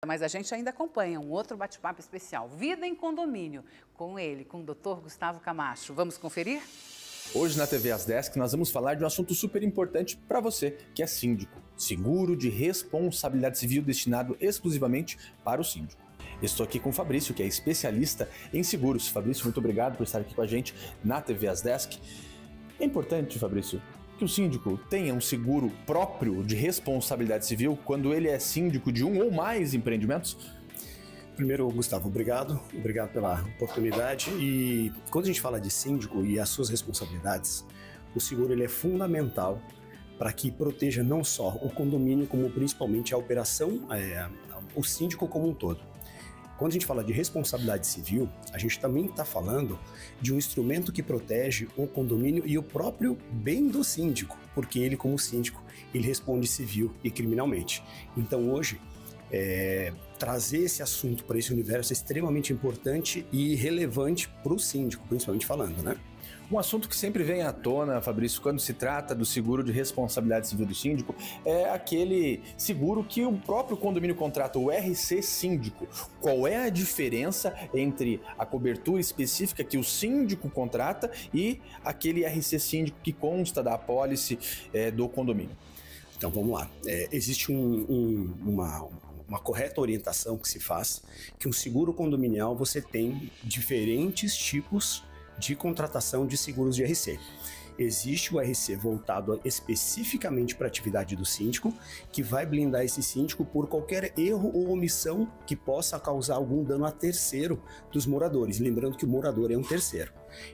Mas a gente ainda acompanha um outro bate-papo especial, Vida em Condomínio, com ele, com o Dr. Gustavo Camacho. Vamos conferir? Hoje na TV As Desk nós vamos falar de um assunto super importante para você, que é síndico. Seguro de responsabilidade civil destinado exclusivamente para o síndico. Estou aqui com o Fabrício, que é especialista em seguros. Fabrício, muito obrigado por estar aqui com a gente na TV As Desk. É importante, Fabrício, que o síndico tenha um seguro próprio de responsabilidade civil quando ele é síndico de um ou mais empreendimentos? Primeiro, Gustavo, obrigado pela oportunidade. E quando a gente fala de síndico e as suas responsabilidades, o seguro ele é fundamental para que proteja não só o condomínio, como principalmente a operação, o síndico como um todo. Quando a gente fala de responsabilidade civil, a gente também está falando de um instrumento que protege o condomínio e o próprio bem do síndico, porque ele, como síndico, ele responde civil e criminalmente. Então, hoje, trazer esse assunto para esse universo é extremamente importante e relevante para o síndico, principalmente falando, né? Um assunto que sempre vem à tona, Fabrício, quando se trata do seguro de responsabilidade civil do síndico, é aquele seguro que o próprio condomínio contrata, o RC Síndico. Qual é a diferença entre a cobertura específica que o síndico contrata e aquele RC Síndico que consta da apólice do condomínio? Então vamos lá. Existe uma correta orientação que se faz, que um seguro condominial você tem diferentes tipos de contratação de seguros de RC. Existe o RC voltado especificamente para a atividade do síndico, que vai blindar esse síndico por qualquer erro ou omissão que possa causar algum dano a terceiro dos moradores. Lembrando que o morador é um terceiro.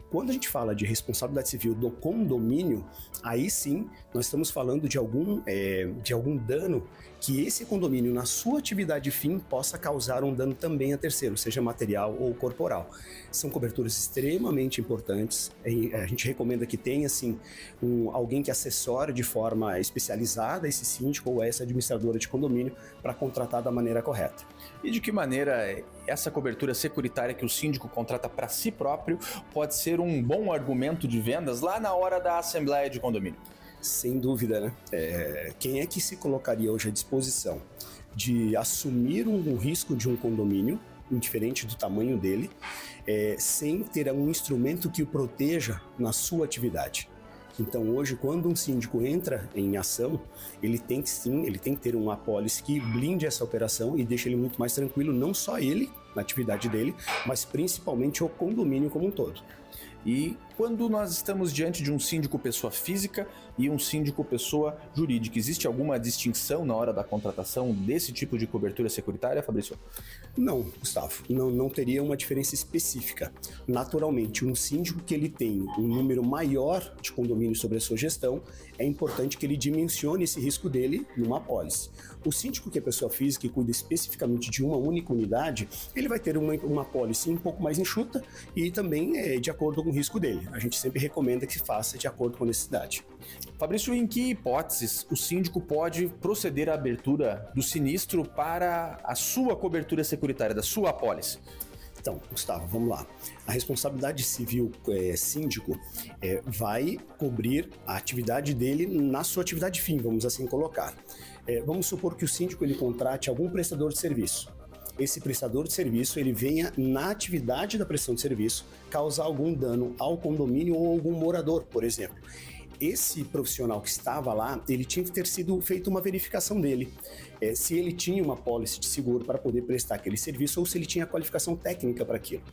Quando a gente fala de responsabilidade civil do condomínio, aí sim nós estamos falando de algum dano que esse condomínio, na sua atividade fim, possa causar um dano também a terceiro, seja material ou corporal. São coberturas extremamente importantes. A gente recomenda que tenha assim, alguém que assessore de forma especializada esse síndico ou essa administradora de condomínio para contratar da maneira correta. E de que maneira essa cobertura securitária que o síndico contrata para si próprio pode ser um bom argumento de vendas lá na hora da assembleia de condomínio? Sem dúvida, né? Quem é que se colocaria hoje à disposição de assumir um risco de um condomínio, indiferente do tamanho dele, sem ter um instrumento que o proteja na sua atividade? Então hoje, quando um síndico entra em ação, ele tem que ter uma apólice que blinde essa operação e deixe ele muito mais tranquilo, não só ele, na atividade dele, mas principalmente o condomínio como um todo. E quando nós estamos diante de um síndico pessoa física e um síndico pessoa jurídica, existe alguma distinção na hora da contratação desse tipo de cobertura securitária, Fabrício? Não, Gustavo, não teria uma diferença específica. Naturalmente, um síndico que ele tem um número maior de condomínios sobre a sua gestão, é importante que ele dimensione esse risco dele numa apólice. O síndico que é pessoa física e cuida especificamente de uma única unidade, ele vai ter uma apólice um pouco mais enxuta e também de acordo com o risco dele. A gente sempre recomenda que faça de acordo com a necessidade. Fabrício, em que hipóteses o síndico pode proceder à abertura do sinistro para a sua cobertura securitária, da sua apólice? Então, Gustavo, vamos lá. A responsabilidade civil síndico vai cobrir a atividade dele na sua atividade fim, vamos assim colocar. Vamos supor que o síndico ele contrate algum prestador de serviço. Esse prestador de serviço ele venha na atividade da prestação de serviço causar algum dano ao condomínio ou algum morador, por exemplo. Esse profissional que estava lá, ele tinha que ter sido feita uma verificação dele, se ele tinha uma apólice de seguro para poder prestar aquele serviço ou se ele tinha a qualificação técnica para aquilo.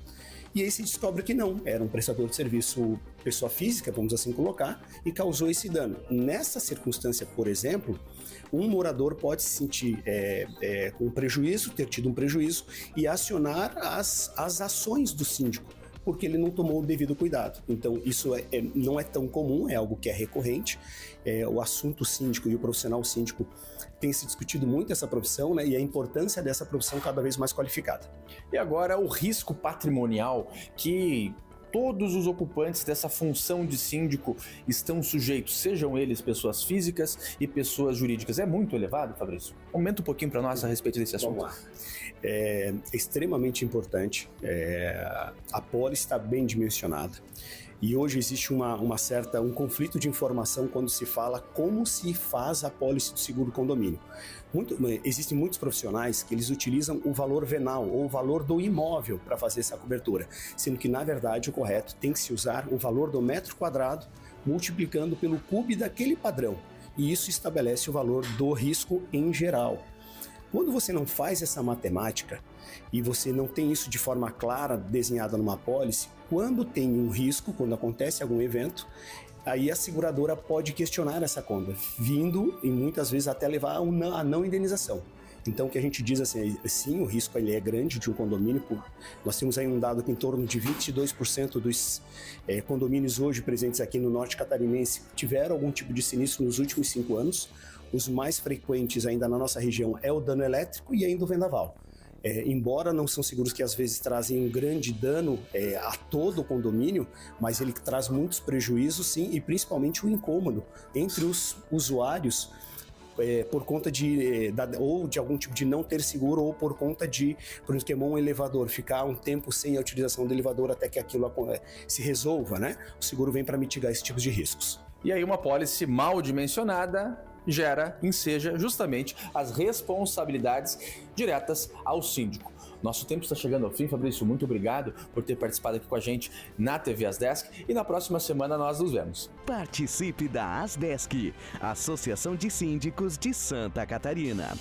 E aí se descobre que não, era um prestador de serviço pessoa física, vamos assim colocar, e causou esse dano. Nessa circunstância, por exemplo, um morador pode se sentir com prejuízo, ter tido um prejuízo e acionar as ações do síndico, porque ele não tomou o devido cuidado. Então isso não é tão comum, é algo que é recorrente. O assunto síndico e o profissional síndico tem se discutido muito essa profissão, né, e a importância dessa profissão cada vez mais qualificada. E agora o risco patrimonial que todos os ocupantes dessa função de síndico estão sujeitos, sejam eles pessoas físicas e pessoas jurídicas. É muito elevado, Fabrício? Comenta um pouquinho para nós a respeito desse assunto. Vamos lá. É extremamente importante. A pólice está bem dimensionada. E hoje existe um conflito de informação quando se fala como se faz a pólice do seguro condomínio. Existem muitos profissionais que eles utilizam o valor venal ou o valor do imóvel para fazer essa cobertura, sendo que, na verdade, o correto tem que se usar o valor do metro quadrado multiplicando pelo CUB daquele padrão. E isso estabelece o valor do risco em geral. Quando você não faz essa matemática e você não tem isso de forma clara desenhada numa pólice, quando tem um risco, quando acontece algum evento, aí a seguradora pode questionar essa conta, vindo e muitas vezes até levar a não indenização. Então o que a gente diz assim, sim, o risco ele é grande de um condomínio. Nós temos aí um dado que em torno de 22% dos condomínios hoje presentes aqui no norte catarinense tiveram algum tipo de sinistro nos últimos 5 anos. Os mais frequentes ainda na nossa região é o dano elétrico e ainda o vendaval. Embora não são seguros que às vezes trazem um grande dano a todo o condomínio, mas ele traz muitos prejuízos sim, e principalmente o incômodo entre os usuários por conta ou de algum tipo de não ter seguro, ou por conta de, por exemplo, queimou um elevador, ficar um tempo sem a utilização do elevador até que aquilo se resolva, né? O seguro vem para mitigar esse tipo de riscos. E aí uma pólice mal dimensionada enseja justamente as responsabilidades diretas ao síndico. Nosso tempo está chegando ao fim, Fabrício, muito obrigado por ter participado aqui com a gente na TV Asdesk e na próxima semana nós nos vemos. Participe da Asdesk, Associação de Síndicos de Santa Catarina.